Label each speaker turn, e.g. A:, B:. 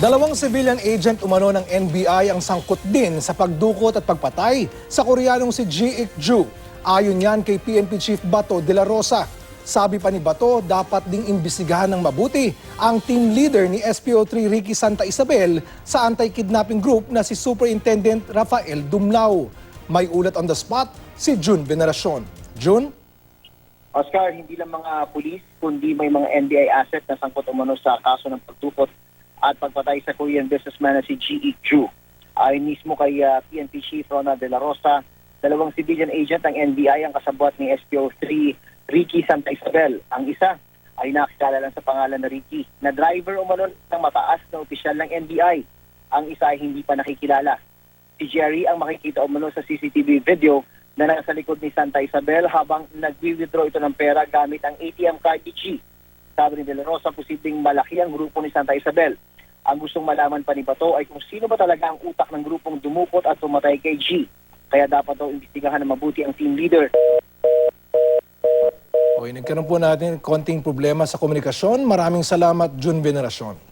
A: Dalawang civilian agent umano ng NBI ang sangkot din sa pagdukot at pagpatay sa Koreanong si Ji Ik-ju. Ayon yan kay PNP Chief Bato de la Rosa. Sabi pa ni Bato, dapat ding imbestigahan ng mabuti ang team leader ni SPO3 Ricky Santa Isabel sa anti-kidnapping group na si Superintendent Rafael Dumlao. May ulat on the spot si Jun Veneracion. Jun?
B: Oscar, hindi lang mga pulis, kundi may mga NBI asset na sangkot umano sa kaso ng pagdukot at pagpatay sa Korean businessman na si Ji Ik-ju. Ayon mismo kay PNP Chief Ronald de la Rosa, dalawang civilian agent ng NBI ang kasabwat ni SPO3 Ricky Santa Isabel. Ang isa ay nakakilala lang sa pangalan na Ricky, na driver umano ng mataas na opisyal ng NBI. Ang isa ay hindi pa nakikilala. Si Jerry ang makikita umano sa CCTV video na nasa likod ni Santa Isabel habang nag-withdraw ito ng pera gamit ang ATM card ni G. Sabi ni De La Rosa, posibleng malaki ang grupo ni Santa Isabel. Ang gustong malaman pa ni Bato ay kung sino ba talaga ang utak ng grupong dumukot at tumatay kay G. Kaya dapat daw imbestigahan na mabuti ang team leader.
A: Okay, nagkaroon po natin konting problema sa komunikasyon. Maraming salamat, Jun Veneracion.